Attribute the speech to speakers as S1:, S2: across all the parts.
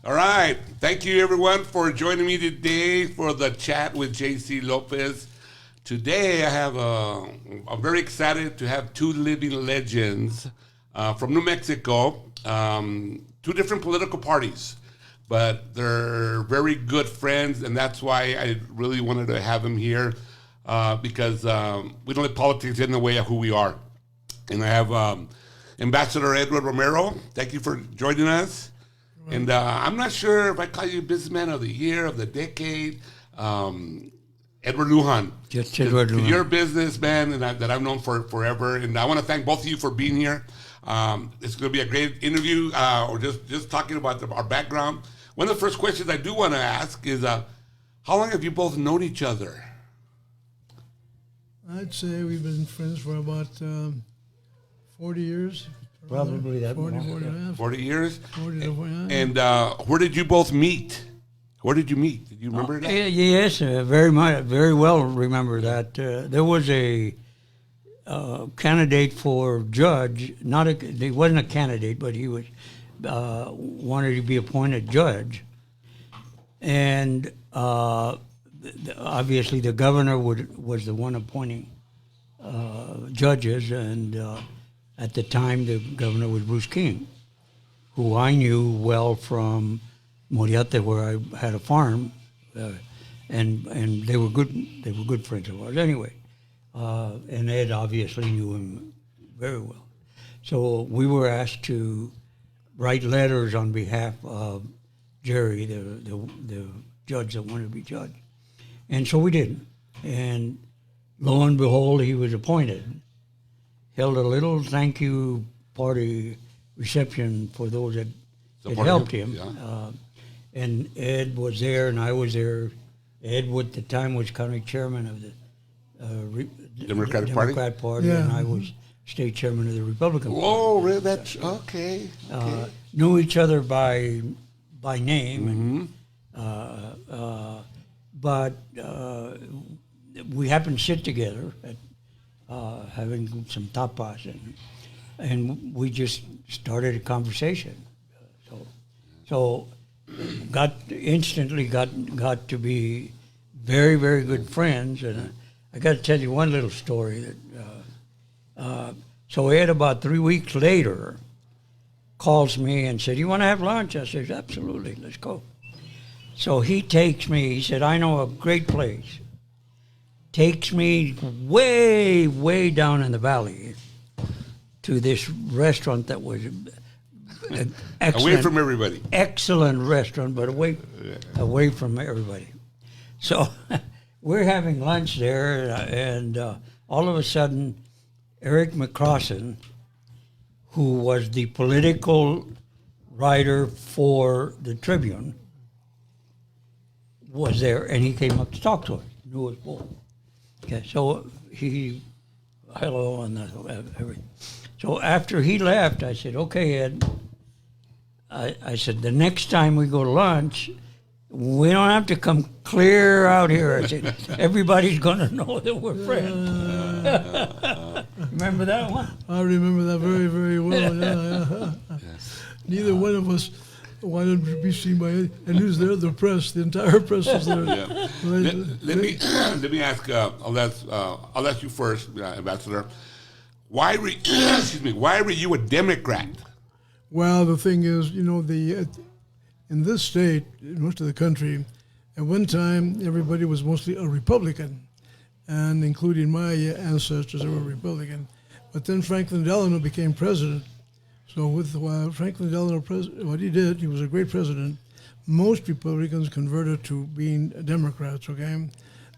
S1: All right. Thank you, everyone, for joining me today for the chat with JC Lopez. Today, I'm very excited to have two living legends from New Mexico, two different political parties, but they're very good friends, and that's why I really wanted to have them here because we don't let politics get in the way of who we are. And I have Ambassador Edward Romero. Thank you for joining us. Right. And I'm not sure if I call you Businessman of the Year, of the Decade. Edward Lujan.
S2: Just Edward Lujan.
S1: You're a businessman that I've known for forever. And I want to thank both of you for being here. It's going to be a great interview, or just talking about our background. One of the first questions I do want to ask is, how long have you both known each other?
S3: I'd say we've been friends for about 40 years.
S2: Probably that
S3: 40,
S2: long.
S3: 40 and a half.
S1: 40 years?
S3: 40 to 49.
S1: And where did you both meet? Where did you meet? Did you remember that?
S2: Yes, very well remember that. There was a candidate for judge. He wasn't a candidate, but he was wanted to be appointed judge. And obviously the governor was the one appointing judges, and at the time the governor was Bruce King, who I knew well from Moriate, where I had a farm, and they were good friends of ours anyway. And Ed obviously knew him very well. So we were asked to write letters on behalf of Jerry, the judge that wanted to be judge. And so we did. And lo and behold, he was appointed. Held a little thank you party reception for those that helped him.
S1: Yeah.
S2: And Ed was there, and I was there. Ed, at the time, was county chairman of the
S1: Democratic
S2: Party,
S3: yeah.
S2: And I was state chairman of the Republican Party.
S1: Oh, really? That's okay.
S2: Knew each other by name, but we happened to sit together at having some tapas, and we just started a conversation. So instantly got to be very, very good friends. And I got to tell you one little story that. So Ed, about 3 weeks later, calls me and said, "You want to have lunch?" I said, "Absolutely, let's go." So he takes me. He said, "I know a great place." Takes me way, way down in the valley to this restaurant that was excellent,
S1: away from everybody.
S2: Excellent restaurant, but away from everybody. So we're having lunch there, and all of a sudden, Eric McCrossan, who was the political writer for the Tribune, was there, and he came up to talk to us. Knew us both. Okay, so hello, and everything. So after he left, I said, "Okay, Ed." I said, "The next time we go to lunch, we don't have to come clear out here." I said, "Everybody's going to know that we're friends." Remember that one?
S3: I remember that very, very well. Yeah. Neither one of us wanted to be seen by any, and who's there? The press. The entire press was there.
S1: Yeah. Let me ask. I'll ask you first, Ambassador. Why were you a Democrat?
S3: Well, the thing is, in this state, in most of the country, at one time everybody was mostly a Republican, and including my ancestors, they were Republican. But then Franklin Delano became president. So with Franklin Delano, what he did, he was a great president. Most Republicans converted to being Democrats, okay?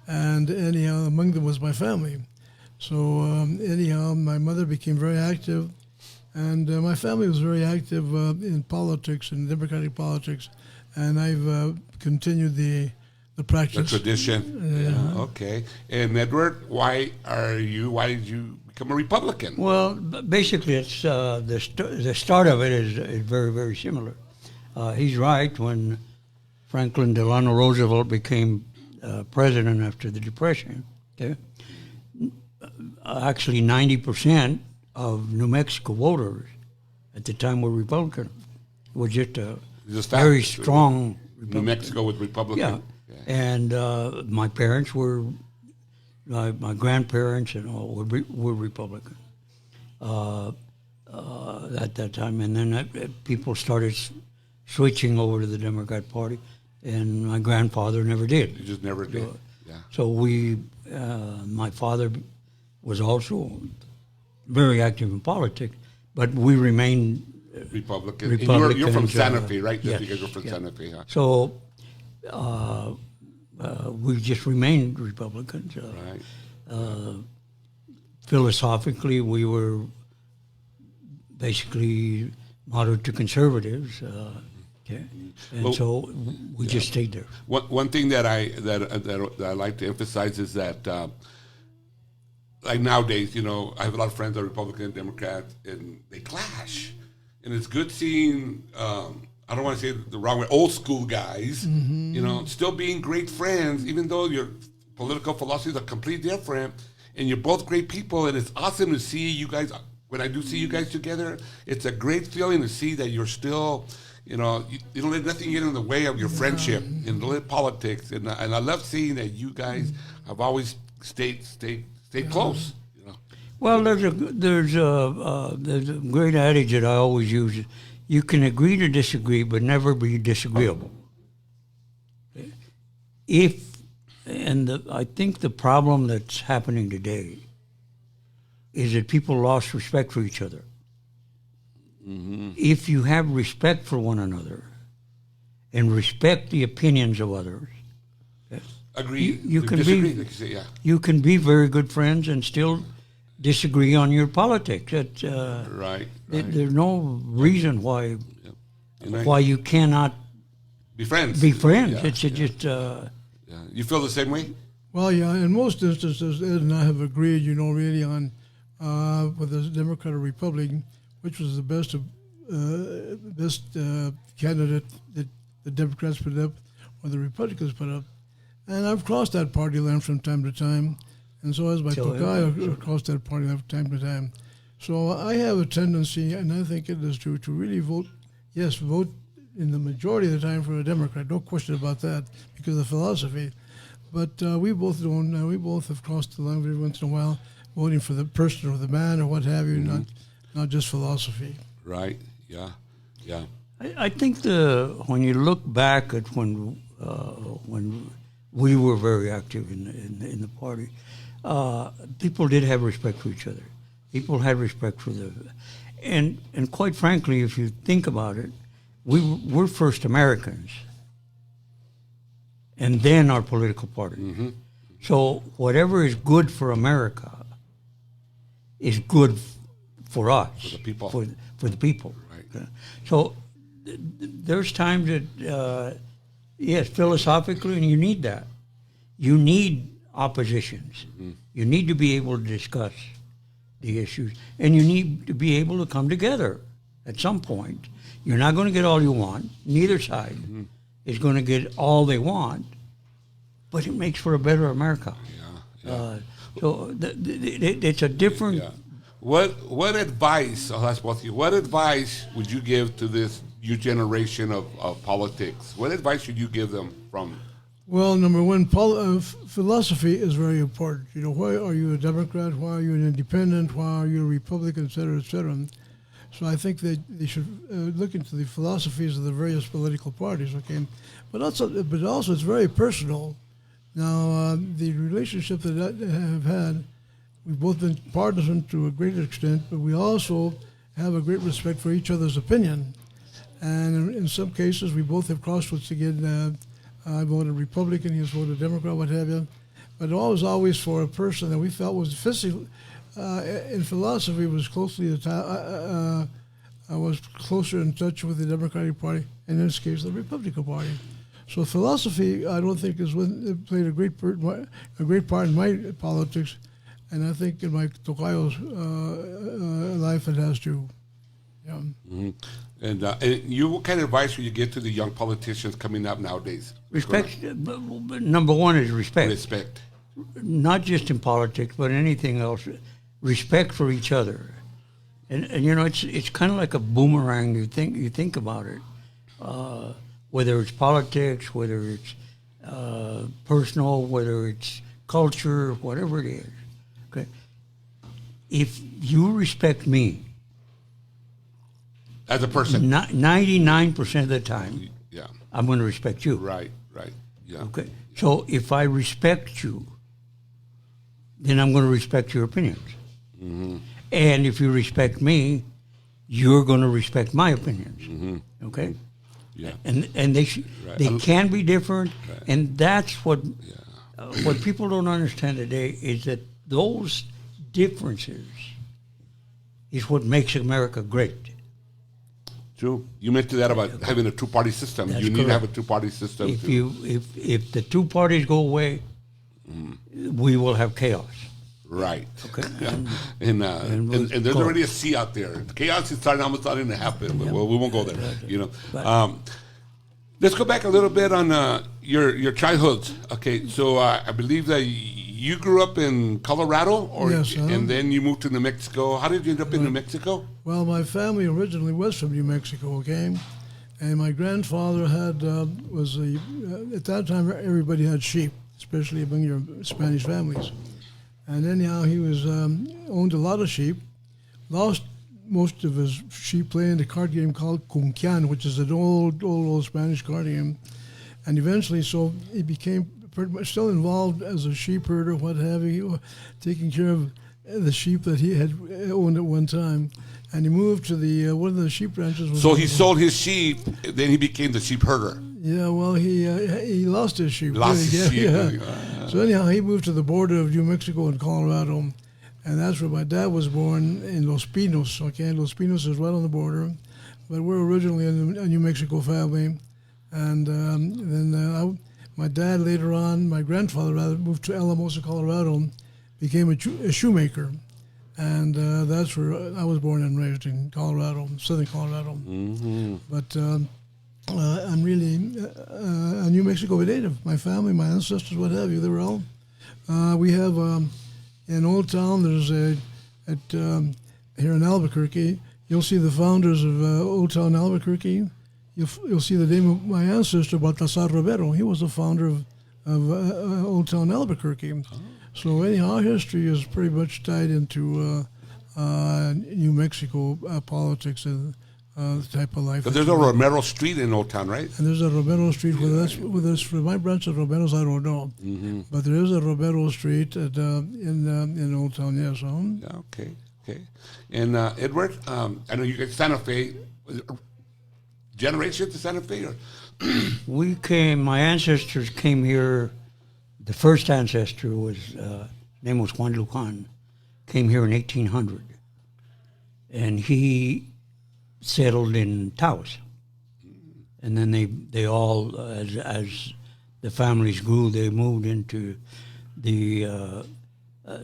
S3: And anyhow, among them was my family. So anyhow, my mother became very active, and my family was very active in politics, in Democratic politics, and I've continued the practice.
S1: The tradition. Yeah. Okay. And Edward, why did you become a Republican?
S2: Well, basically, it's the start of it is very, very similar. He's right. When Franklin Delano Roosevelt became president after the Depression, okay, actually 90% of New Mexico voters at the time were Republican. It was just
S1: Just
S2: very
S1: fact.
S2: strong
S1: New
S2: Republican.
S1: Mexico with Republican.
S2: Yeah. And my parents were, my grandparents and all were Republican at that time. And then people started switching over to the Democrat Party, and my grandfather never did.
S1: You just never did.
S2: So my father was also very active in politics, but we remained
S1: Republican. And you're from
S2: Republicans,
S1: Santa Fe, right? Just
S2: yes,
S1: because you're from
S2: yeah.
S1: Santa Fe, huh?
S2: So we just remained Republicans.
S1: Right.
S2: Philosophically, we were basically moderate to conservatives. Okay. And
S1: Well,
S2: so we just stayed there.
S1: One thing that I like to emphasize is that, like nowadays, you know, I have a lot of friends that are Republican and Democrats, and they clash. And it's good seeing, I don't want to say it the wrong way, old school guys, you know, still being great friends, even though your political philosophies are completely different, and you're both great people. And it's awesome to see you guys. When I do see you guys together, it's a great feeling to see that you're still, you know, you don't let nothing get in the way of your friendship and let politics. And I love seeing that you guys have always stayed close. You know.
S2: Well, there's a great adage that I always use: you can agree to disagree, but never be disagreeable. I think the problem that's happening today is that people lost respect for each other. Mm-hmm. If you have respect for one another and respect the opinions of others,
S1: Agree.
S2: You can
S1: disagree,
S2: be,
S1: like you say, yeah.
S2: you can be very good friends and still disagree on your politics.
S1: Right.
S2: There's no reason why
S1: Yep.
S2: why you cannot
S1: Be friends.
S2: be friends.
S1: Yeah,
S2: It's just
S1: yeah. You feel the same way?
S3: Well, yeah, in most instances, Ed and I have agreed, you know, really on with the Democrat or Republican, which was the best candidate that the Democrats put up or the Republicans put up. And I've crossed that party line from time to time, and so has my Tocayo crossed that party line from time to time. So I have a tendency, and I think it is true, to really vote in the majority of the time for a Democrat. No question about that, because of philosophy. But we both don't. We both have crossed the line every once in a while, voting for the person or the man or what have you, not just philosophy.
S1: Right. Yeah. Yeah.
S2: I think when you look back at when we were very active in the party, people did have respect for each other. People had respect for and quite frankly, if you think about it, we're first Americans, and then our political party. Mm-hmm. So whatever is good for America is good for us,
S1: For the people.
S2: For the people.
S1: Right.
S2: So there's times that, yes, philosophically, and you need that. You need oppositions. Mm-hmm. You need to be able to discuss the issues, and you need to be able to come together at some point. You're not going to get all you want. Neither side is going to get all they want, but it makes for a better America.
S1: Yeah.
S2: So it's a different...
S1: Yeah. What advice, I'll ask both of you, what advice would you give to this new generation of politics? What advice should you give them from?
S3: Well, number one, philosophy is very important. You know, why are you a Democrat? Why are you an independent? Why are you a Republican, et cetera, et cetera? So I think that they should look into the philosophies of the various political parties, okay? But also it's very personal. Now, the relationship that I have had, we've both been partisan to a great extent, but we also have a great respect for each other's opinion. And in some cases, we both have crossroads again. I voted Republican, he has voted Democrat, what have you. But always for a person that we felt was physically, in philosophy, was I was closer in touch with the Democratic Party, and in this case, the Republican Party. So philosophy, I don't think, played a great part in my politics, and I think in my Tocayo's life it has too. Yeah.
S1: Mm-hmm. And what kind of advice would you give to the young politicians coming up nowadays?
S2: Respect. Number one is respect.
S1: Respect.
S2: Not just in politics, but anything else. Respect for each other, and you know it's kind of like a boomerang. You think about it. whether it's politics, whether it's personal, whether it's culture, whatever it is. Okay, if you respect me,
S1: as a person,
S2: 99% of the time,
S1: yeah,
S2: I'm going to respect you.
S1: right, yeah,
S2: Okay, so if I respect you, then I'm going to respect your opinions.
S1: Mm-hmm.
S2: And if you respect me, you're going to respect my opinions.
S1: Mm-hmm.
S2: Okay?
S1: yeah,
S2: And they
S1: Right.
S2: they can be different,
S1: Right.
S2: and that's what
S1: yeah.
S2: what people don't understand today is that those differences is what makes America great.
S1: True. You mentioned that about having a two-party system.
S2: That's
S1: You need to have a
S2: correct.
S1: two-party system.
S2: If
S1: to-
S2: you if the two parties go away, we will have chaos.
S1: right.
S2: Okay,
S1: And
S2: we'll
S1: there's
S2: go.
S1: already a sea out there. Chaos is almost starting to happen, but well, we won't go there. You know.
S2: But-
S1: Let's go back a little bit on your childhood. Okay, so I believe that you grew up in Colorado, or
S3: Yes,
S1: and then you moved to New Mexico. How did you end up in New Mexico?
S3: Well, my family originally was from New Mexico, okay? And my grandfather at that time, everybody had sheep, especially among your Spanish families. And anyhow, he owned a lot of sheep, lost most of his sheep playing a card game called Cunquian, which is an old Spanish card game. And eventually, so he became pretty much still involved as a sheep herder, what have you, taking care of the sheep that he had owned at one time. And he moved to the one of the sheep ranches.
S1: So he sold his sheep, then he became the sheep herder.
S3: Yeah, well, he lost his sheep.
S1: Lost his sheep.
S3: Yeah. So anyhow, he moved to the border of New Mexico and Colorado, and that's where my dad was born, in Los Pinos. Okay, Los Pinos is right on the border, but we're originally a New Mexico family, and then my dad later on, my grandfather rather, moved to Alamosa, Colorado, became a shoemaker. And that's where I was born and raised, in Colorado, southern Colorado.
S1: Mm-hmm.
S3: But I'm really a New Mexico native. My family, my ancestors, what have you, they were all. We have in Old Town, there's here in Albuquerque, you'll see the founders of Old Town Albuquerque. You'll see the name of my ancestor, Baltasar Romero. He was the founder of Old Town Albuquerque. Oh. So anyhow, our history is pretty much tied into New Mexico politics and the type of life.
S1: But there's a Romero Street in Old Town, right?
S3: And there's a Romero Street. Whether that's for my branch of Romeros, I don't know.
S1: Mm-hmm.
S3: But there is a Romero Street in Old Town, yes.
S1: Yeah, okay. And Edward, I know you get Santa Fe. Generation to Santa Fe? Or?
S2: My ancestors came here. The first ancestor name was Juan Lujan, came here in 1800, and he settled in Taos. And then they all, as the families grew, they moved into the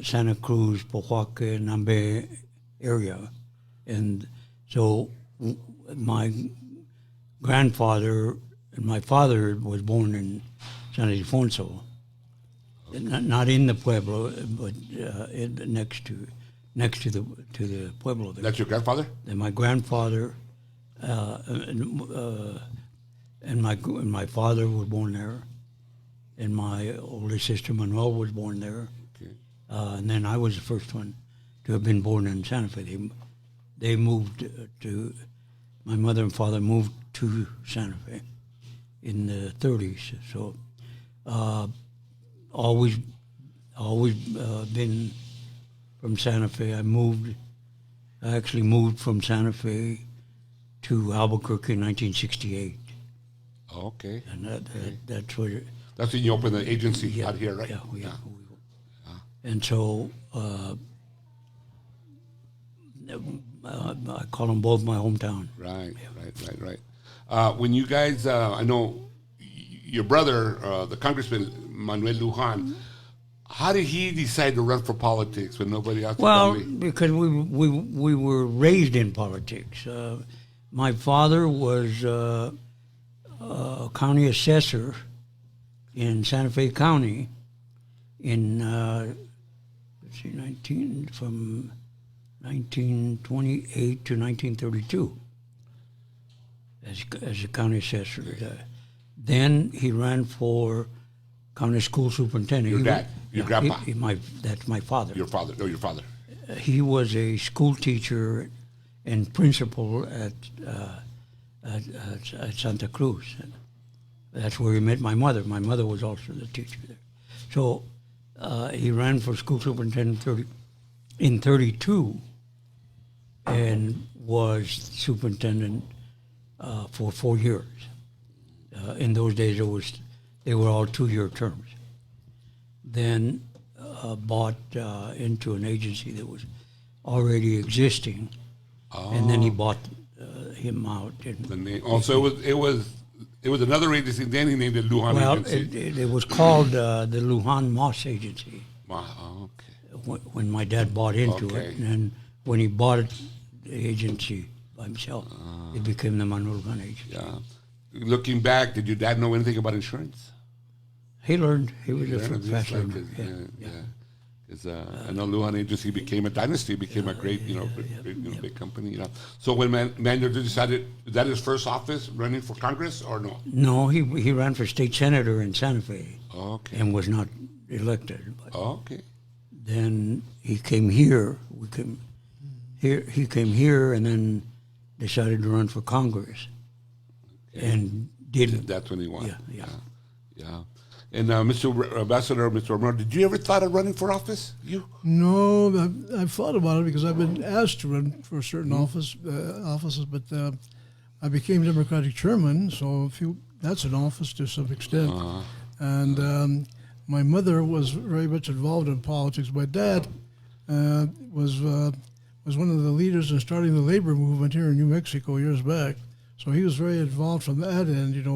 S2: Santa Cruz, Pojoaque, Nambe area. And so my grandfather and my father was born in San Ildefonso. Not in the pueblo, but next to the pueblo there.
S1: That's your grandfather?
S2: And my grandfather and my father was born there, and my older sister Manuel was born there,
S1: okay.
S2: And then I was the first one to have been born in Santa Fe. They moved to my mother and father moved to Santa Fe in the 30s. So. Always been from Santa Fe. I actually moved from Santa Fe to Albuquerque in 1968.
S1: Okay.
S2: And that's where.
S1: That's when you opened the agency out here, right?
S2: Yeah. And so I call them both my hometown.
S1: Right. When you guys, I know your brother, the Congressman Manuel Lujan, how did he decide to run for politics when nobody else?
S2: Well, because we were raised in politics. My father was a county assessor in Santa Fe County in from 1928 to 1932. as a county assessor. Then he ran for county school superintendent.
S1: Your dad, your grandpa.
S2: That's my father.
S1: Your father. No, your father.
S2: He was a school teacher and principal at Santa Cruz. That's where he met my mother. My mother was also the teacher there. So he ran for school superintendent in 32 and was superintendent for 4 years. In those days, they were all 2-year terms. Then bought into an agency that was already existing, and then he bought him out. And
S1: also, it was another agency. Then he named it Lujan Agency.
S2: It was called the Lujan Moss Agency.
S1: Okay.
S2: When my dad bought into it, and then when he bought it, the agency by himself, it became the Manuel Lujan Agency.
S1: Yeah. Looking back, did your dad know anything about insurance?
S2: He learned. He was a fast learner.
S1: Because I know Lujan Agency became a dynasty, became a great, big company. So when Manuel decided, is that his first office running for Congress or no?
S2: No, he ran for state senator in Santa Fe.
S1: Okay.
S2: And was not elected. But
S1: okay.
S2: Then he came here. He came here and then decided to run for Congress. And did.
S1: That's when he won.
S2: Yeah.
S1: And Mr. Ambassador, Mr. Romero, did you ever thought of running for office? You?
S3: No, I've thought about it because I've been asked to run for certain offices, but I became Democratic chairman, so that's an office to some extent. And my mother was very much involved in politics. My dad was one of the leaders in starting the labor movement here in New Mexico years back. So he was very involved from that end,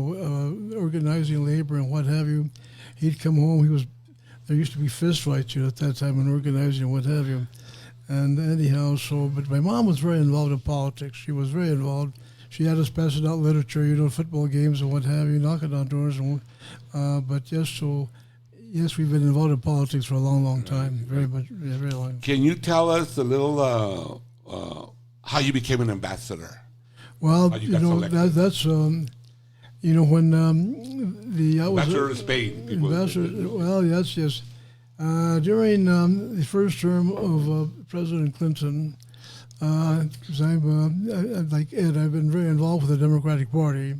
S3: organizing labor and what have you. He'd come home. There used to be fist fights at that time in organizing and what have you. And anyhow, but my mom was very involved in politics. She was very involved. She had us passing out literature, football games and what have you, knocking on doors. Yes, we've been involved in politics for a long, long time, very much, very long.
S1: Can you tell us a little how you became an ambassador?
S3: Well, that's when I was
S1: ambassador to Spain.
S3: Yes. During the first term of President Clinton, because I'm like Ed, I've been very involved with the Democratic Party,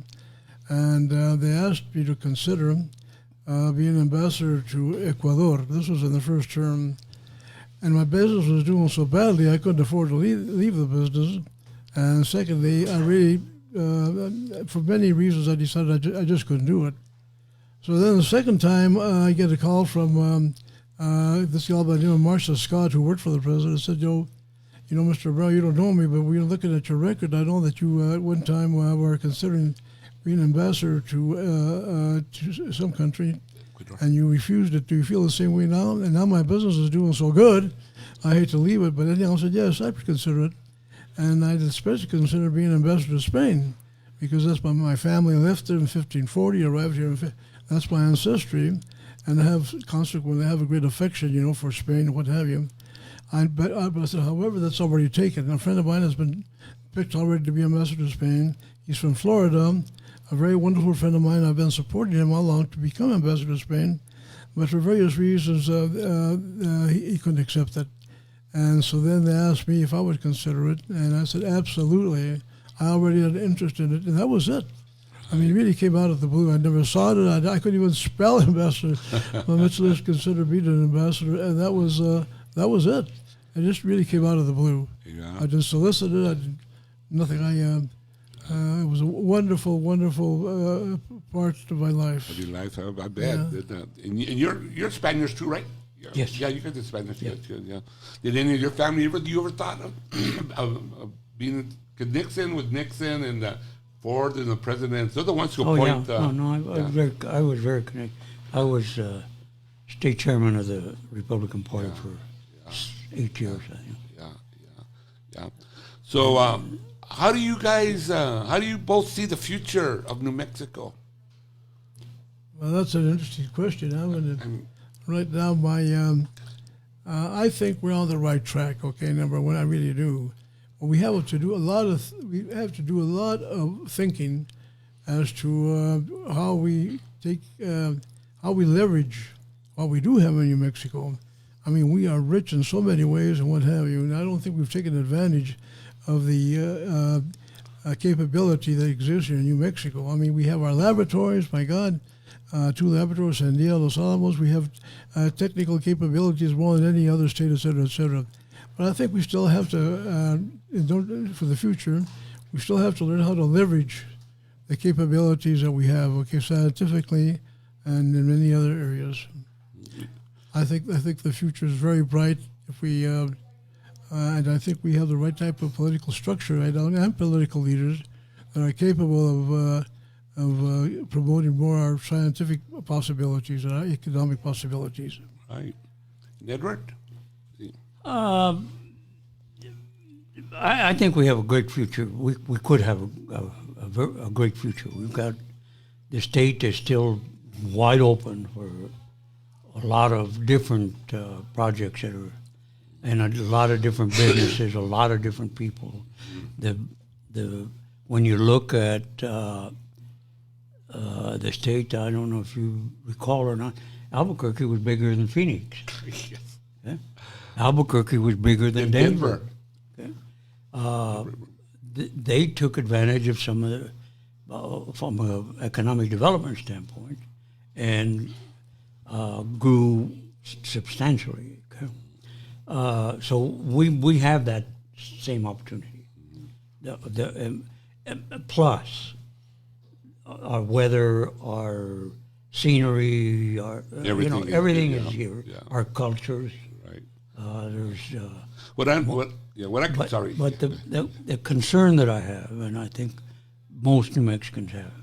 S3: and they asked me to consider being ambassador to Ecuador. This was in the first term, and my business was doing so badly I couldn't afford to leave the business. And secondly, I really, for many reasons, I decided I just couldn't do it. So then the second time, I get a call from this gal by the name of Marcia Scott, who worked for the president, said, Mr. Brown, you don't know me, but we're looking at your record. I know that you at one time were considering being ambassador to some country, and you refused it. Do you feel the same way now? And now my business is doing so good, I hate to leave it. But anyhow, I said, yes, I'd consider it. And I'd especially consider being ambassador to Spain, because that's my family left there in 1540, arrived here. That's my ancestry, and consequently have a great affection, for Spain and what have you. But however, that's already taken. A friend of mine has been picked already to be ambassador to Spain. He's from Florida, a very wonderful friend of mine. I've been supporting him all along to become ambassador to Spain, but for various reasons, he couldn't accept it. And so then they asked me if I would consider it, and I said, absolutely. I already had interest in it, and that was it. I mean, it really came out of the blue. I never saw it. I couldn't even spell ambassador. But much less consider being an ambassador, and that was it. It just really came out of the blue.
S1: Yeah.
S3: I didn't solicit it. I did nothing. It was a wonderful, wonderful part of my life.
S1: Of your life, I bet. Yeah. And you're Spaniards too, right?
S2: Yes.
S1: Yeah, you guys are Spanish. Yeah. Did any of your family you ever thought of being Nixon and Ford and the presidents? They're the ones who appoint.
S2: I was very connected. I was state chairman of the Republican Party for 8 years, I think.
S1: Yeah. So, how do you both see the future of New Mexico?
S3: Well, that's an interesting question. Right now, I think we're on the right track. Okay, number one, I really do. we have to do a lot of thinking as to how we leverage what we do have in New Mexico. I mean, we are rich in so many ways and what have you, and I don't think we've taken advantage of the capability that exists here in New Mexico. I mean, we have our laboratories, my God, 2 laboratories, Sandia, Los Alamos. We have technical capabilities more than any other state, et cetera, et cetera. But I think we still have to, for the future, we still have to learn how to leverage the capabilities that we have, okay, scientifically and in many other areas. I think the future is very bright if we, and I think we have the right type of political structure right now and political leaders that are capable of promoting more our scientific possibilities and our economic possibilities.
S1: Right. Edward?
S2: I think we have a great future. We could have a great future. We've got the state is still wide open for a lot of different projects that are, and a lot of different businesses, a lot of different people. When you look at the state, I don't know if you recall or not, Albuquerque was bigger than Phoenix.
S1: Yes.
S2: Yeah? Albuquerque was bigger than Denver. Okay? They took advantage of some of the, from an economic development standpoint, and grew substantially. Okay? So we have that same opportunity. Plus, our weather, our scenery, our everything is here.
S1: Yeah.
S2: Our cultures.
S1: Right.
S2: Sorry. But the concern that I have, and I think most New Mexicans have,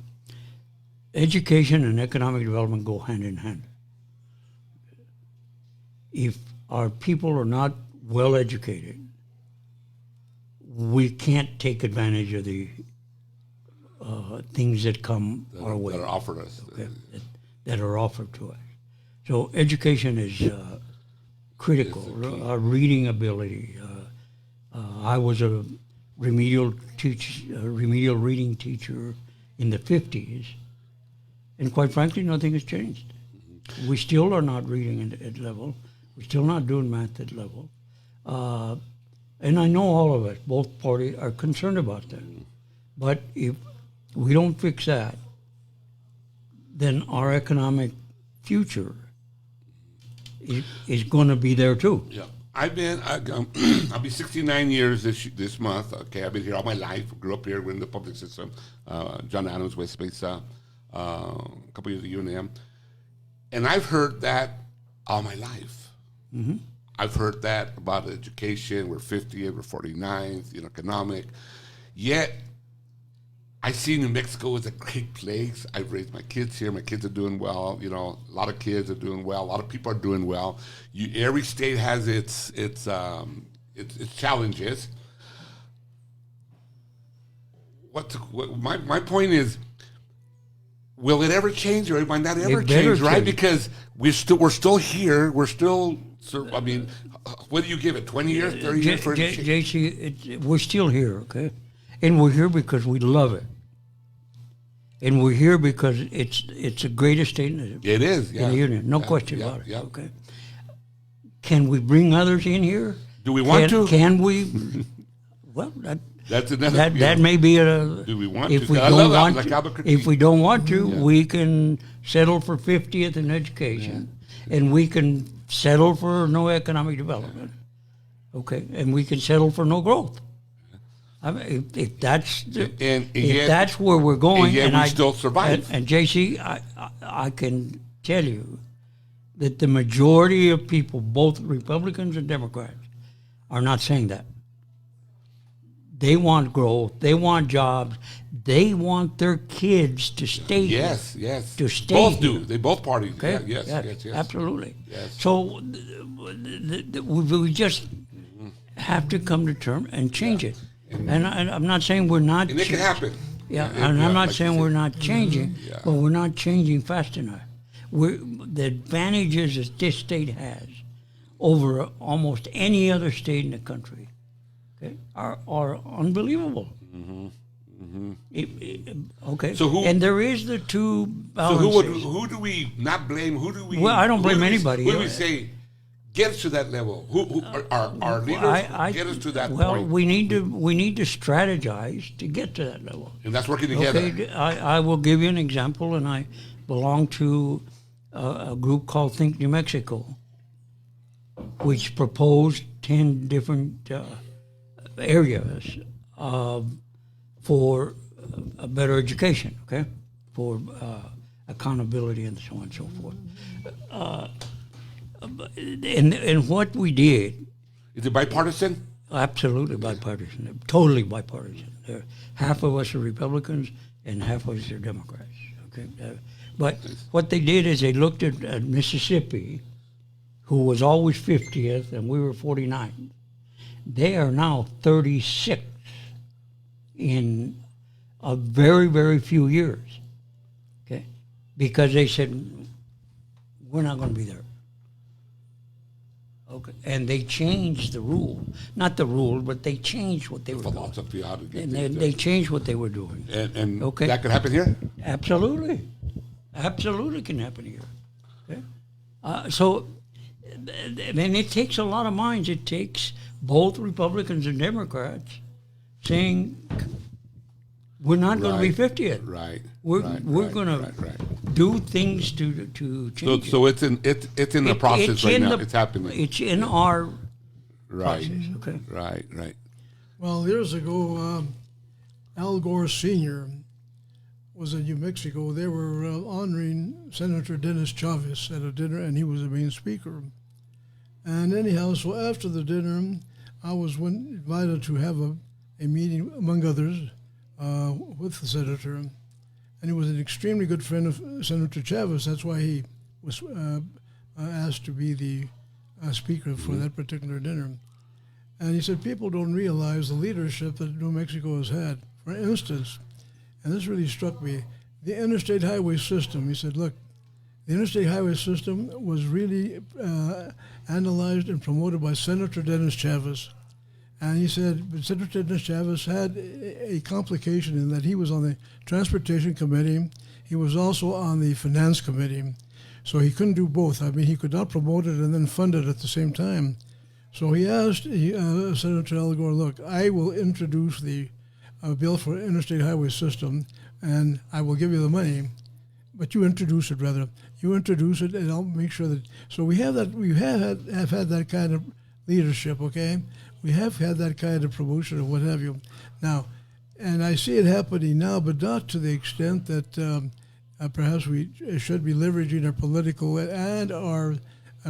S2: education and economic development go hand in hand. If our people are not well educated, we can't take advantage of the things that come our way.
S1: That are offered us.
S2: Okay? That are offered to us. So education is critical. Our reading ability. I was a remedial reading teacher in the 50s, and quite frankly, nothing has changed. We still are not reading at level. We're still not doing math at level. And I know all of us, both parties, are concerned about that. But if we don't fix that, then our economic future is going to be there too.
S1: Yeah. I'll be 69 years this month. Okay, I've been here all my life. Grew up here. We're in the public system. John Adams, West Mesa, a couple years at UNM. And I've heard that all my life.
S2: Mm-hmm.
S1: I've heard that about education. We're 50th, we're 49th, economic. Yet, I see New Mexico as a great place. I've raised my kids here. My kids are doing well. A lot of kids are doing well. A lot of people are doing well. Every state has its challenges. My point is, will it ever change, or it might not ever change, right? Because we're still here. We're still. I mean, what do you give it? 20 years, 30 years for it to change?
S2: JC, we're still here, okay? And we're here because we love it. And we're here because it's the greatest state in the,
S1: it is,
S2: in the union. No question about it.
S1: Yeah.
S2: Okay. Can we bring others in here?
S1: Do we want to?
S2: Can we? Well,
S1: that's another.
S2: That may be a.
S1: Do we want
S2: if
S1: to?
S2: We don't want to, if we don't want to, we can settle for 50th in education, and we can settle for no economic development. Okay, and we can settle for no growth. I mean, if that's that's where we're going,
S1: and we still survive.
S2: And JC, I can tell you that the majority of people, both Republicans and Democrats, are not saying that. They want growth. They want jobs. They want their kids to stay here.
S1: Yes.
S2: To stay
S1: both
S2: here.
S1: do. They both parties.
S2: Okay?
S1: Yeah, yes.
S2: Absolutely.
S1: Yes.
S2: So we just have to come to terms and change it. And I'm not saying we're not.
S1: And it can happen.
S2: Yeah, and I'm not saying we're not changing, but we're not changing fast enough. The advantages that this state has over almost any other state in the country okay, are unbelievable. Okay.
S1: So who-
S2: and there is the two
S1: So
S2: balances.
S1: who do we not blame? Who do we?
S2: Well, I don't
S1: who
S2: blame
S1: do we-
S2: anybody.
S1: Who do we say get us to that level? Who our leaders get us to that
S2: well,
S1: point?
S2: we need to strategize to get to that level.
S1: And that's working together.
S2: Okay, I will give you an example, and I belong to a group called Think New Mexico, which proposed 10 different areas for a better education, okay, for accountability and so on and so forth. And what we did,
S1: Is it bipartisan?
S2: absolutely bipartisan, totally bipartisan. Half of us are Republicans and half of us are Democrats. Okay, but what they did is they looked at Mississippi, who was always 50th, and we were 49th. They are now 36th in a very, very few years. Okay, because they said we're not going to be there. Okay, and they changed the rule, not the rule, but they changed what they were doing.
S1: Philosophy how to get
S2: And
S1: things
S2: they
S1: done.
S2: changed what they were doing.
S1: And
S2: Okay.
S1: that could happen here.
S2: Absolutely, absolutely can happen here. Okay? And it takes a lot of minds. It takes both Republicans and Democrats saying we're not going to be 50th.
S1: Right.
S2: We're
S1: right,
S2: going to
S1: right.
S2: do things to
S1: So,
S2: change it.
S1: so it's in the process
S2: It's
S1: right
S2: in
S1: now.
S2: the-
S1: It's happening.
S2: It's in our
S1: Right.
S2: process. Okay.
S1: Right.
S3: Well, years ago, Al Gore Sr. was in New Mexico. They were honoring Senator Dennis Chavez at a dinner, and he was the main speaker. And anyhow, so after the dinner, I was invited to have a meeting, among others, with the senator. And he was an extremely good friend of Senator Chavez. That's why he was asked to be the speaker for that particular dinner. And he said, people don't realize the leadership that New Mexico has had. For instance, and this really struck me, the interstate highway system. He said, look, the interstate highway system was really analyzed and promoted by Senator Dennis Chavez. And he said, but Senator Dennis Chavez had a complication in that he was on the Transportation Committee. He was also on the Finance Committee. So he couldn't do both. I mean, he could not promote it and then fund it at the same time. So he asked Senator Al Gore, look, I will introduce the bill for interstate highway system, and I will give you the money, but you introduce it rather. You introduce it, and I'll make sure that. So we have that. We have had that kind of leadership. Okay, we have had that kind of promotion or what have you. Now, and I see it happening now, but not to the extent that perhaps we should be leveraging our political and our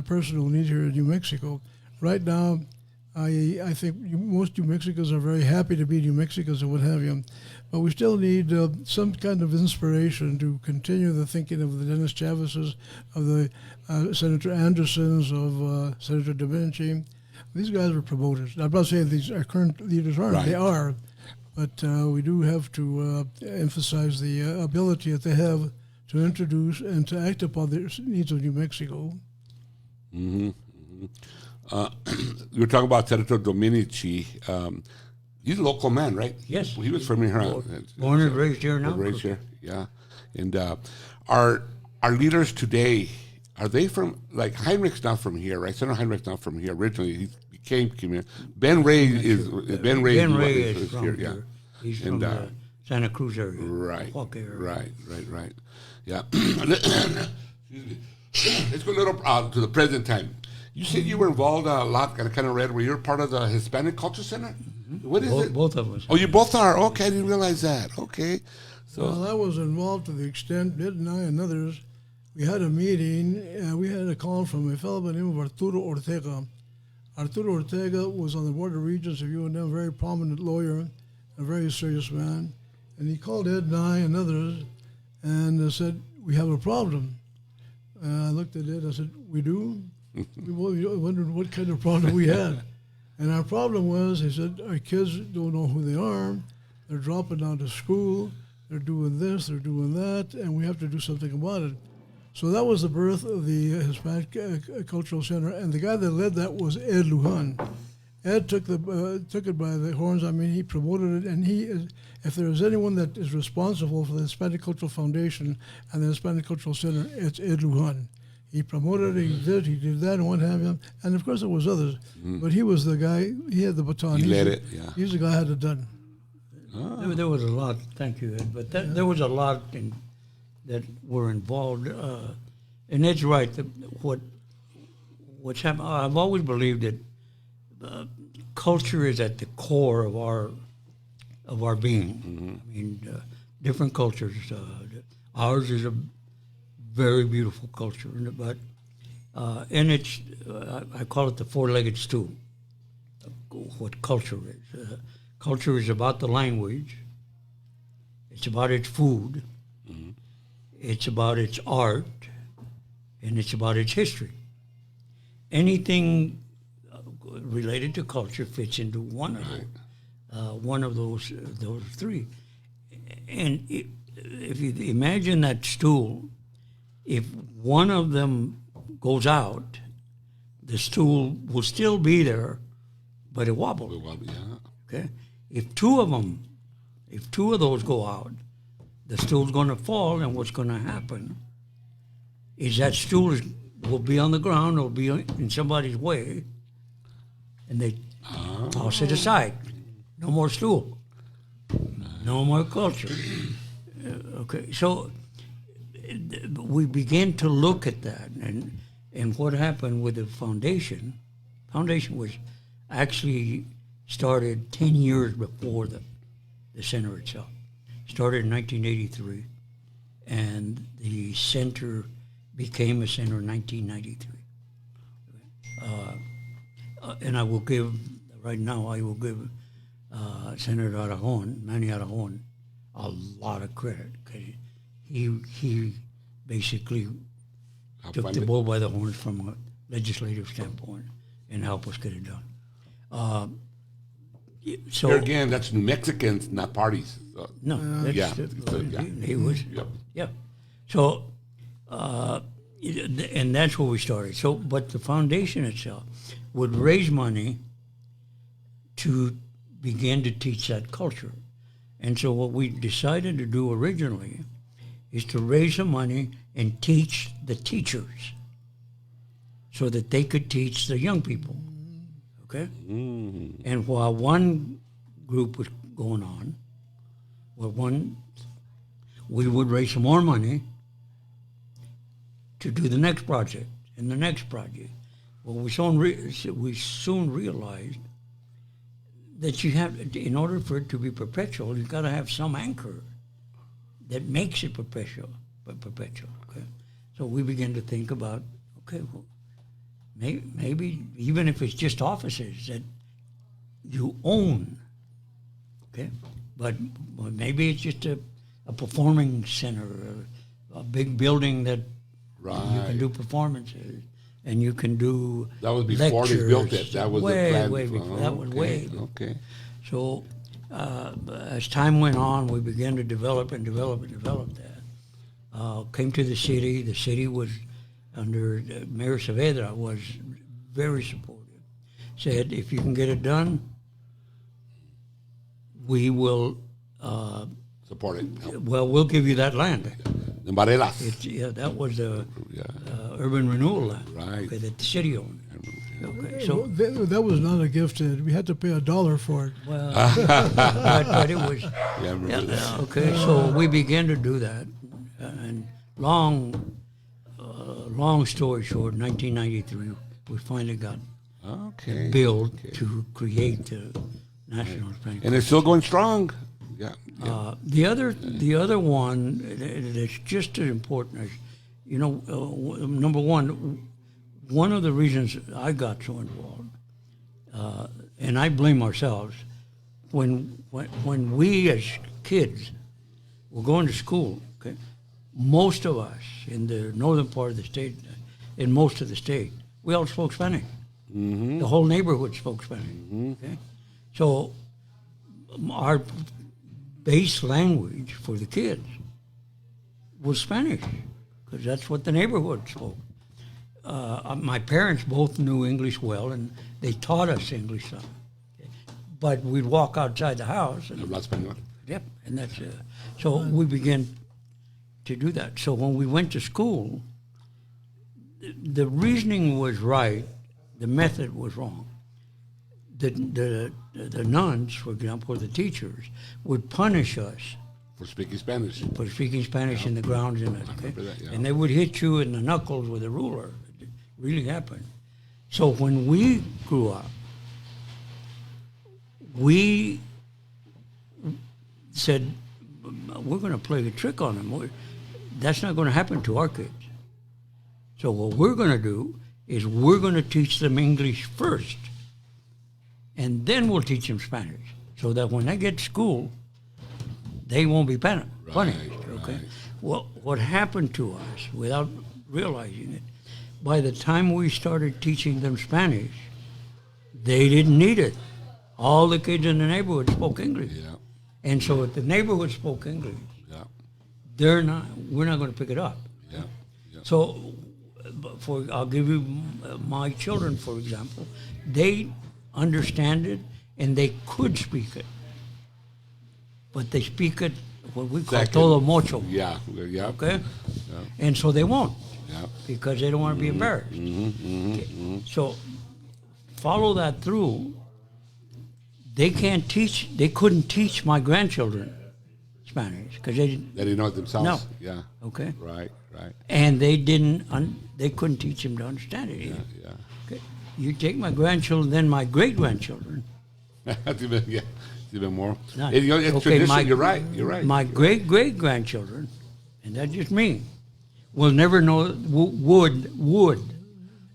S3: personal needs here in New Mexico. Right now, I think most New Mexicans are very happy to be New Mexicans and what have you, but we still need some kind of inspiration to continue the thinking of the Dennis Chavez's, of the Senator Andersons, of Senator Domenici. These guys were promoted. I'm not saying these our current leaders aren't.
S1: Right.
S3: They are, but we do have to emphasize the ability that they have to introduce and to act upon the needs of New Mexico.
S1: You were talking about Senator Domenici. He's a local man, right?
S2: Yes.
S1: He was from here.
S2: Born and raised here now.
S1: Raised here, yeah. And our leaders today, are they from, like, Heinrich's not from here, right? Senator Heinrich's not from here originally. He came here. Ben Ray is
S2: Ben Ray is from
S1: here,
S2: here.
S1: yeah.
S2: He's
S1: And,
S2: from the Santa Cruz area.
S1: Right,
S2: Walker area.
S1: right. Yeah. Excuse me. Let's go a little to the present time. You said you were involved a lot, I kind of read, where you're part of the Hispanic Culture Center? What is it?
S2: Both of us.
S1: Oh, you both are? Okay, I didn't realize that. Okay. So,
S3: Well, I was involved to the extent, didn't I, and others. We had a meeting, we had a call from a fellow by the name of Arturo Ortega. Arturo Ortega was on the Board of Regents of UNM, a very prominent lawyer, a very serious man. And he called Ed and I and others and said, we have a problem. I looked at Ed, I said, we do? We wondered what kind of problem we had. And our problem was, he said, our kids don't know who they are. They're dropping out of school. They're doing this, they're doing that, and we have to do something about it. So that was the birth of the Hispanic Cultural Center, and the guy that led that was Ed Lujan. Ed took it by the horns. I mean, he promoted it, and he is. If there is anyone that is responsible for the Hispanic Cultural Foundation and the Hispanic Cultural Center, it's Ed Lujan. He promoted it. He did that, and what have you. And of course, there was others, but he was the guy. He had the baton.
S1: He led it. Yeah.
S3: He's the guy who had it done.
S2: There was a lot. Thank you, Ed. But there was a lot that were involved. And Ed's right. What's happened? I've always believed that culture is at the core of our being. I mean, different cultures. Ours is a very beautiful culture, but and it's I call it the four-legged stool. What culture is. Culture is about the language. It's about its food. It's about its art, and it's about its history. Anything related to culture fits into one of those three. And if you imagine that stool, if one of them goes out, the stool will still be there, but it wobbles.
S1: Yeah.
S2: Okay. If two of those go out, the stool's going to fall, and what's going to happen is that stool will be on the ground, or be in somebody's way, and they toss it aside. No more stool. No more culture. Okay, so we began to look at that, and what happened with the foundation. Foundation was actually started 10 years before the center itself. Started in 1983, and the center became a center in 1993. And I will give, right now, Senator Manny Arajon, a lot of credit. He basically took the bull by the horns from a legislative standpoint and helped us get it done. So
S1: Here again, that's Mexicans, not parties. So.
S2: No, that's he was.
S1: Yep.
S2: Yeah. So, and that's where we started. So, but the foundation itself would raise money to begin to teach that culture. And so what we decided to do originally is to raise the money and teach the teachers so that they could teach the young people. Okay? And while one group was going on, we would raise some more money to do the next project and the next project. Well, we soon realized that you have, in order for it to be perpetual, you've got to have some anchor that makes it perpetual. Okay? So we began to think about, okay, well, maybe even if it's just offices that you own, okay, but maybe it's just a performing center, a big building that you can do performances and you can do
S1: that was before
S2: lectures.
S1: They built it. That was
S2: way
S1: the plan.
S2: Way before. That was way before.
S1: Okay.
S2: So as time went on, we began to develop that. Came to the city. The city was under Mayor Saavedra was very supportive. Said, if you can get it done, we will
S1: support it.
S2: Well, we'll give you that land.
S1: The Marelas.
S2: That was the urban renewal land.
S1: Right.
S2: Okay, that the city owned. Okay, so
S3: that was not a gift. We had to pay $1 for it.
S2: well, but it was.
S1: Yeah, I remember that.
S2: Okay, so we began to do that, and long story short, 1993, we finally got
S1: Okay.
S2: built to create the National Spain.
S1: And it's still going strong. Yeah.
S2: The other one that's just as important as, number one of the reasons I got so involved, and I blame ourselves, when we as kids were going to school, okay, most of us in the northern part of the state, in most of the state, we all spoke Spanish. The whole neighborhood spoke Spanish. Okay? So our base language for the kids was Spanish, because that's what the neighborhood spoke. My parents both knew English well, and they taught us English but we'd walk outside the house. And,
S1: Habla español.
S2: yep, and that's so we began to do that. So when we went to school, the reasoning was right, the method was wrong. The nuns, for example, the teachers, would punish us
S1: For speaking Spanish.
S2: for speaking Spanish in the grounds, and
S1: remember that, yeah.
S2: and they would hit you in the knuckles with a ruler. It really happened. So when we grew up, we said, we're going to play a trick on them. That's not going to happen to our kids. So what we're going to do is we're going to teach them English first, and then we'll teach them Spanish, so that when they get to school, they won't be punished. Okay.
S1: right.
S2: Well, what happened to us, without realizing it, by the time we started teaching them Spanish, they didn't need it. All the kids in the neighborhood spoke English.
S1: Yeah.
S2: And so if the neighborhood spoke English,
S1: Yeah.
S2: we're not going to pick it up.
S1: Yeah. Yeah.
S2: So, I'll give you my children, for example. They understand it and they could speak it, but they speak it what we call
S1: Second.
S2: todo mocho.
S1: Yeah. Yeah.
S2: Okay,
S1: Yeah.
S2: and so they won't
S1: Yeah.
S2: because they don't want to be embarrassed. Okay. So, follow that through. They couldn't teach my grandchildren Spanish because they didn't.
S1: They didn't know it themselves.
S2: No.
S1: Yeah.
S2: Okay,
S1: Right. Right.
S2: and they didn't. They couldn't teach them to understand it.
S1: Yeah.
S2: Either.
S1: Yeah.
S2: Okay. You take my grandchildren, then my great grandchildren.
S1: It's even more.
S2: No.
S1: It's
S2: Okay,
S1: tradition. You're right. You're right.
S2: My great great grandchildren, and that's just me, will never know. Would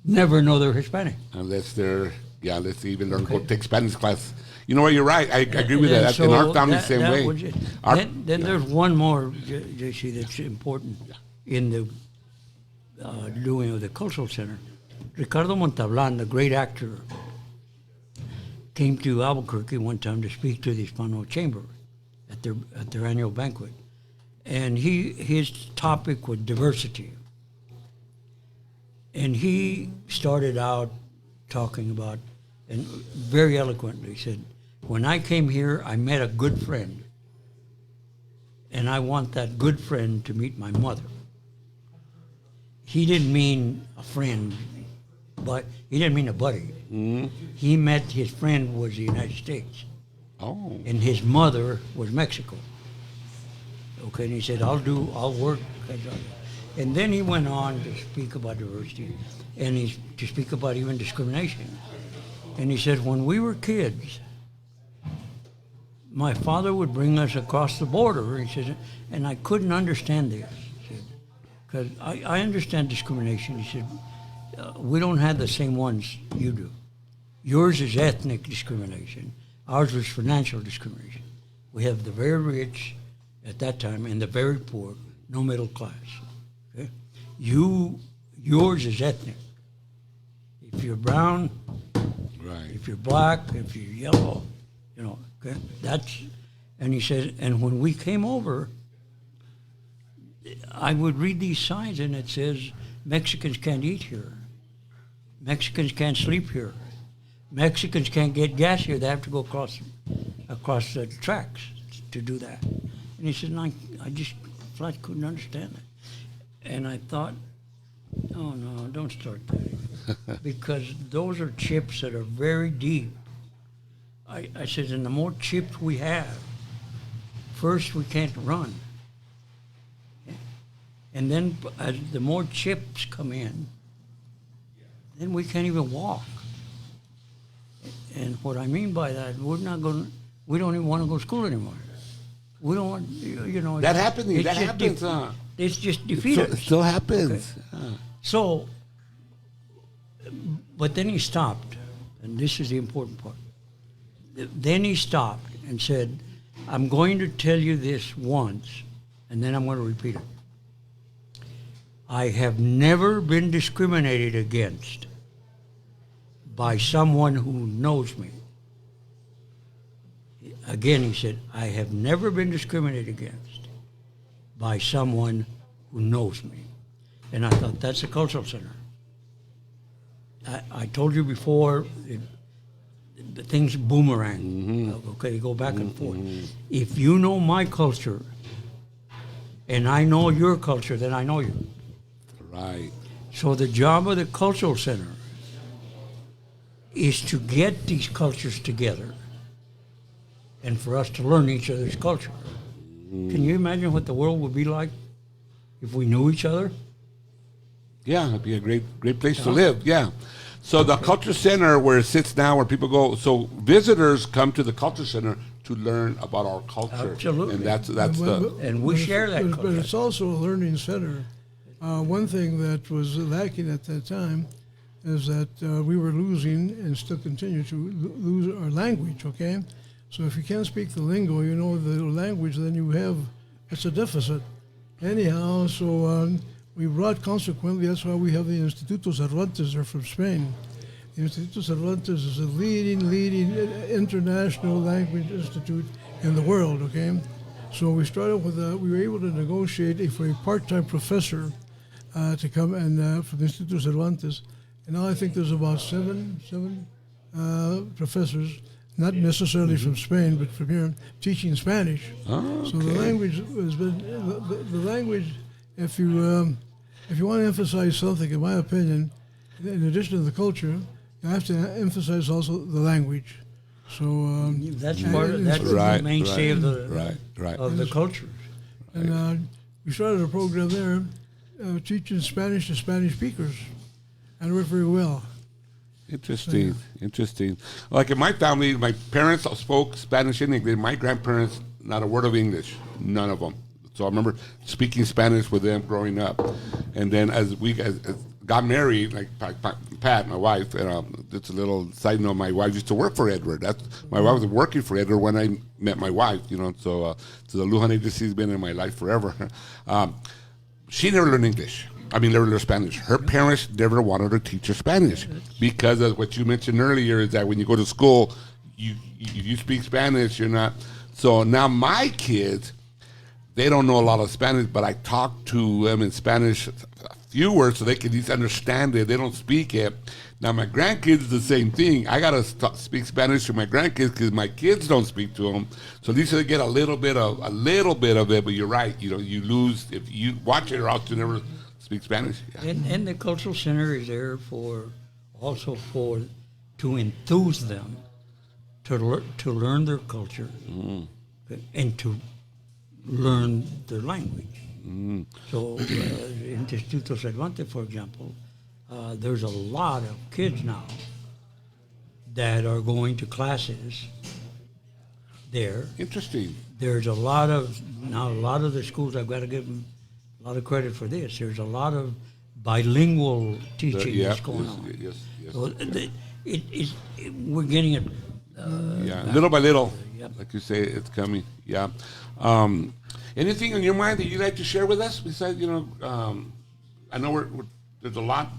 S2: never know they're Hispanic.
S1: Unless let's even learn go take Spanish class. You know what? You're right. I agree with
S2: And
S1: that.
S2: so
S1: In our family,
S2: that-
S1: same
S2: that
S1: way.
S2: was it.
S1: Our-
S2: Then
S1: yeah.
S2: there's one more, JC, that's important in the doing of the Cultural Center. Ricardo Montalban, the great actor, came to Albuquerque one time to speak to the Hispano Chamber at their annual banquet, and his topic was diversity, and he started out talking about, and very eloquently said, "When I came here, I met a good friend, and I want that good friend to meet my mother." He didn't mean a friend, but he didn't mean a buddy.
S1: Mm-hmm.
S2: He meant his friend was the United States,
S1: Oh.
S2: and his mother was Mexico. Okay, and he said, I'll work. And then he went on to speak about diversity, and to speak about even discrimination. And he said, when we were kids, my father would bring us across the border, he said, and I couldn't understand this. He said, because I understand discrimination. He said, we don't have the same ones you do. Yours is ethnic discrimination. Ours was financial discrimination. We have the very rich at that time and the very poor, no middle class. Okay? Yours is ethnic. If you're brown,
S1: Right.
S2: if you're black, if you're yellow, okay, and he said, and when we came over, I would read these signs and it says, Mexicans can't eat here. Mexicans can't sleep here. Mexicans can't get gas here. They have to go across the tracks to do that. And he said, and I just flat couldn't understand it. And I thought, oh no, don't start that. Because those are chips that are very deep. I said, and the more chips we have, first we can't run. And then as the more chips come in, then we can't even walk. And what I mean by that, we don't even want to go to school anymore. We don't want,
S1: That happens.
S2: it's
S1: That
S2: just
S1: happens. Huh?
S2: It's just defeated.
S1: It still happens.
S2: Okay. So, but then he stopped, and this is the important part. Then he stopped and said, I'm going to tell you this once, and then I'm going to repeat it. I have never been discriminated against by someone who knows me. Again, he said, I have never been discriminated against by someone who knows me. And I thought, that's a cultural center. I told you before, the things boomerang. Okay, they go back and forth. If you know my culture and I know your culture, then I know you.
S1: Right.
S2: So the job of the cultural center is to get these cultures together and for us to learn each other's culture. Can you imagine what the world would be like if we knew each other?
S1: Yeah, it'd be a great place to live. Yeah. So the Culture Center, where it sits now, where people go, so visitors come to the Culture Center to learn about our culture.
S2: Absolutely.
S1: And that's
S2: And we share that
S3: But
S2: culture.
S3: it's also a learning center. One thing that was lacking at that time is that we were losing and still continue to lose our language, okay? So if you can't speak the lingo, you know the language, then you have, it's a deficit. Anyhow, so we brought, consequently, that's why we have the Instituto Cervantes, they're from Spain. The Instituto Cervantes is a leading international language institute in the world, okay? So we started with, we were able to negotiate for a part-time professor to come and from the Instituto Cervantes. And now I think there's about seven professors, not necessarily from Spain, but from here, teaching Spanish.
S1: Oh, okay.
S3: So the language has been, the language, if you want to emphasize something, in my opinion, in addition to the culture, you have to emphasize also the language. So
S2: That's part of, that's
S1: Right,
S2: the mainstay of the
S1: right.
S2: of the cultures.
S3: And we started a program there teaching Spanish to Spanish speakers, and it worked very well.
S1: Interesting. Like in my family, my parents spoke Spanish and English. My grandparents, not a word of English, none of them. So I remember speaking Spanish with them growing up. And then as we got married, like Pat, my wife, it's a little side note, my wife used to work for Edward. My wife was working for Edward when I met my wife, so the Lujan agency has been in my life forever. She never learned English. Never learned Spanish. Her parents never wanted her to teach her Spanish because of what you mentioned earlier is that when you go to school, you speak Spanish, you're not. So now my kids, they don't know a lot of Spanish, but I talk to them in Spanish a few words so they can at least understand it. They don't speak it. Now my grandkids is the same thing. I gotta speak Spanish to my grandkids because my kids don't speak to them. So at least they get a little bit of it. But you're right. You lose if you watch it or else you never speak Spanish. Yeah.
S2: And the cultural center is there to enthuse them to learn their culture and to learn their language. So in Instituto Cervantes, for example, there's a lot of kids now that are going to classes there.
S1: Interesting.
S2: There's a lot of the schools, I've got to give them a lot of credit for this. There's a lot of bilingual teaching that's going on.
S1: Yes.
S2: So we're getting it.
S1: Little by little,
S2: Yep.
S1: like you say, it's coming. Yeah. Anything on your mind that you'd like to share with us? Besides, I know there's a lot.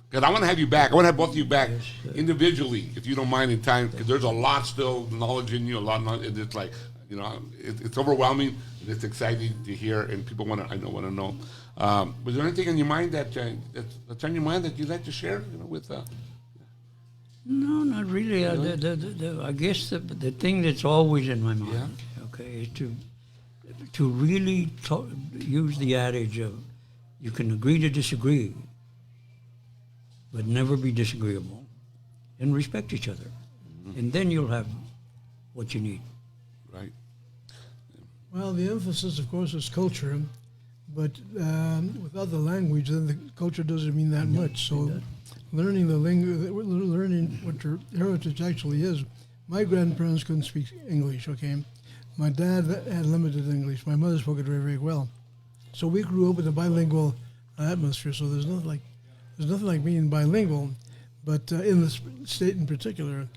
S1: Because I want to have you back. I want to have both of you back individually, if you don't mind, in time. Because there's a lot still knowledge in you. It's like, it's overwhelming. And it's exciting to hear, and people want to know. Was there anything in your mind that's on your mind that you'd like to share? With.
S2: No, not really. I guess the thing that's always in my mind, is to really use the adage of you can agree to disagree, but never be disagreeable, and respect each other, and then you'll have what you need.
S1: Right.
S3: Well, the emphasis, of course, is culture, but without the language, then the culture doesn't mean that much. So learning the learning what your heritage actually is. My grandparents couldn't speak English, okay? My dad had limited English. My mother spoke it very, very well. So we grew up in a bilingual atmosphere, so there's nothing like being bilingual, but in the state in particular,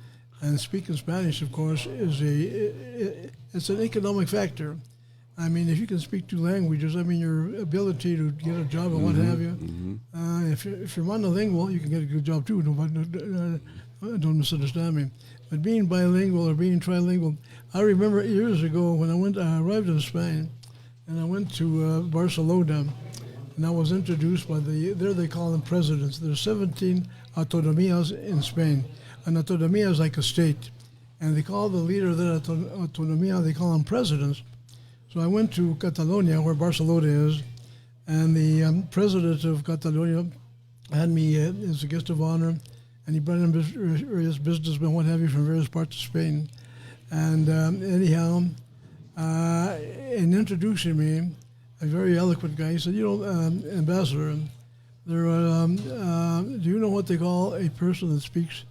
S3: and speaking Spanish, of course, it's an economic factor. If you can speak two languages, your ability to get a job and what have you. If you're monolingual, you can get a good job too. Don't misunderstand me. But being bilingual or being trilingual, I remember years ago when I arrived in Spain, and I went to Barcelona, and I was introduced by there they call them presidents. There's 17 autonomías in Spain. An autonomía is like a state. and they call the leader of the Autonomia, they call them presidents. So I went to Catalonia, where Barcelona is, and the president of Catalonia had me as a guest of honor, and he brought in various businessmen, what have you, from various parts of Spain. And anyhow, in introducing me, a very eloquent guy, he said, Ambassador, do you know what they call a person that speaks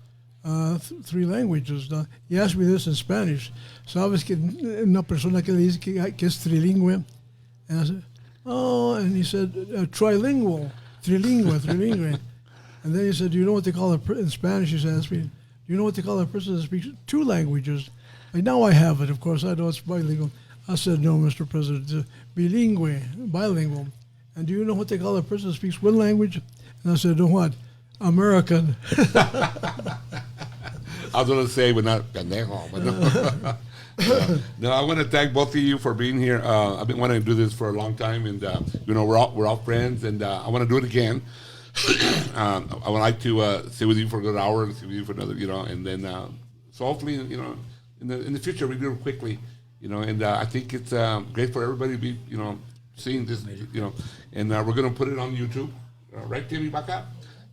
S3: 3 languages? He asked me this in Spanish. ¿Sabes que una persona que le dice que es trilingüe? And I said, oh, and he said, trilingual, trilingue. And then he said, do you know what they call in Spanish? He asked me, do you know what they call a person that speaks 2 languages? Like, now I have it, of course, I know it's bilingual. I said, no, Mr. President, bilingual. And do you know what they call a person that speaks 1 language? And I said, no, what? American.
S1: I was going to say, but not pendejo. But no. No, I want to thank both of you for being here. I've been wanting to do this for a long time, and we're all friends, and I want to do it again. I would like to sit with you for a good hour, and sit with you for another, and then so hopefully, in the future we do it quickly, and I think it's great for everybody to be, seeing this, and we're going to put it on YouTube, right, Timmy Baca?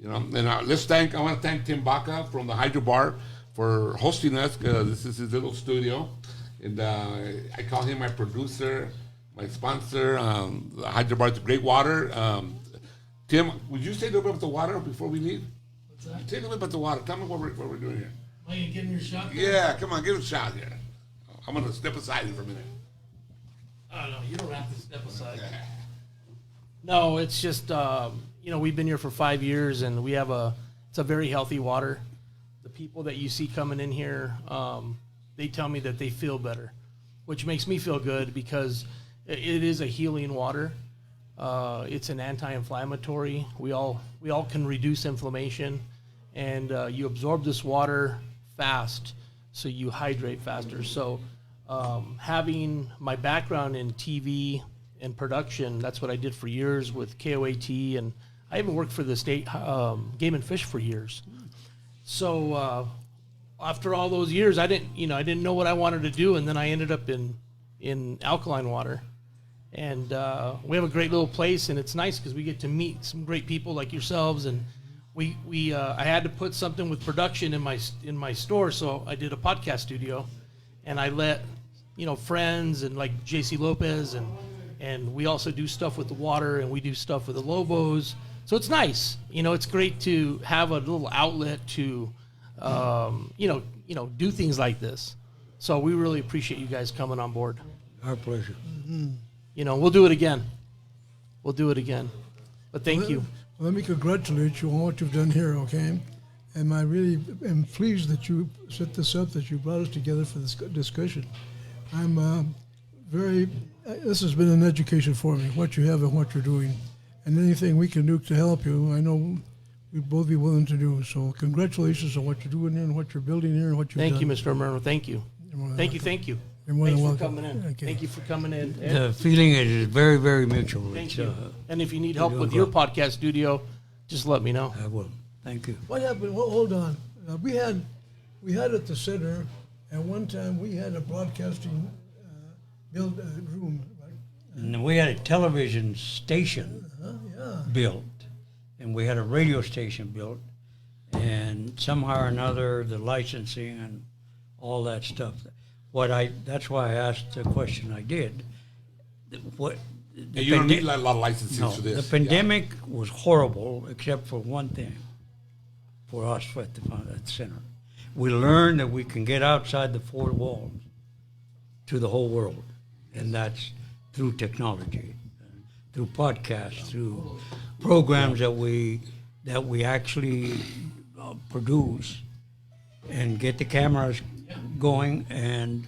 S1: And I want to thank Tim Baca from the Hydro Bar for hosting us. This is his little studio, and I call him my producer, my sponsor. The Hydro Bar, the great water. Tim, would you say a little bit about the water before we leave?
S4: What's that?
S1: Say a little bit about the water. Tell me what we're doing here.
S4: Are you giving your shot?
S1: Yeah, come on, give it a shot here. I'm going to step aside here for a minute.
S4: Oh, no, you don't have to step aside. No, it's just, we've been here for 5 years, and it's a very healthy water. The people that you see coming in here, they tell me that they feel better, which makes me feel good because it is a healing water. It's an anti-inflammatory. We all can reduce inflammation, and you absorb this water fast, so you hydrate faster. So having my background in TV and production, that's what I did for years with KOAT, and I even worked for the state Game and Fish for years. So after all those years, I didn't know what I wanted to do, and then I ended up in alkaline water. And we have a great little place, and it's nice because we get to meet some great people like yourselves. And I had to put something with production in my store, so I did a podcast studio, and I let friends and like JC Lopez, and we also do stuff with the water, and we do stuff with the Lobos. So it's nice, it's great to have a little outlet to, do things like this. So we really appreciate you guys coming on board.
S2: Our pleasure.
S3: Mm-hmm.
S4: We'll do it again. But thank you.
S3: Well, let me congratulate you on what you've done here, okay? And I really am pleased that you set this up, that you brought us together for this discussion. I'm this has been an education for me, what you have and what you're doing. And anything we can do to help you, I know we'd both be willing to do. So congratulations on what you're doing here and what you're building here and what you've done.
S4: Thank you, Mr. Romero. Thank you. Thank you.
S3: You're more than
S4: Thanks
S3: welcome.
S4: for coming in.
S3: Okay.
S4: Thank you for coming in.
S2: The feeling is very, very mutual.
S4: Thank
S2: It's,
S4: you. And if you need help
S2: doing
S4: with your
S2: great.
S4: podcast studio, just let me know.
S2: I will. Thank you.
S3: What happened? Well, hold on. We had at the center, at one time, we had a broadcasting room, right?
S2: And we had a television station
S3: Yeah.
S2: built, and we had a radio station built, and somehow or another, the licensing and all that stuff. That's why I asked the question I did.
S1: And you don't need a lot of licenses
S2: No,
S1: for this.
S2: the pandemic was horrible, except for one thing, for us at the center. We learned that we can get outside the 4 walls to the whole world, and that's through technology, through podcasts, through programs that we actually produce, and get the cameras going and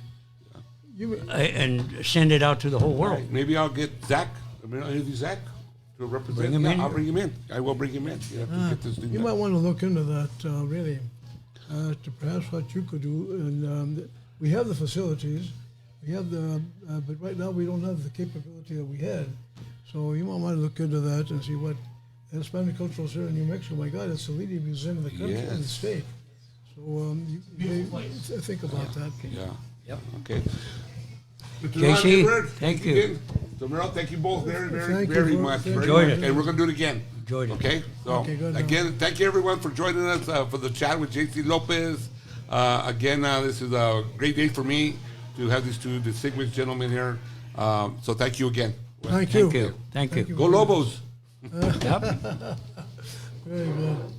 S2: send it out to the whole world.
S1: Right. Maybe I'll get Zach. I'll interview Zach to represent.
S2: Bring him in.
S1: I'll bring him in. I will bring him in. You have to get this thing
S3: You
S1: done.
S3: might want to look into that, really, to perhaps what you could do. And we have the facilities, but right now we don't have the capability that we had. So you might want to look into that and see what Hispanic Cultural Center in New Mexico. My God, it's the leading museum in the country, in the
S1: Yes.
S3: state. So You may think about that.
S1: Yeah.
S2: Yep.
S1: Okay.
S2: JC, thank you.
S1: Romero, thank you both very, very,
S3: Thank you
S1: very
S3: for-
S1: much.
S3: thank
S1: Very
S3: you.
S2: Enjoyed
S1: much.
S2: it.
S1: And we're going to do it again.
S2: Enjoyed it.
S1: Okay? So,
S3: Okay, good.
S1: again, thank you everyone for joining us for the chat with JC Lopez. Again, this is a great day for me to have these two distinguished gentlemen here. So thank you again.
S3: Thank you.
S2: Thank you. Thank you.
S1: Go Lobos.
S2: Yep.
S3: Very good.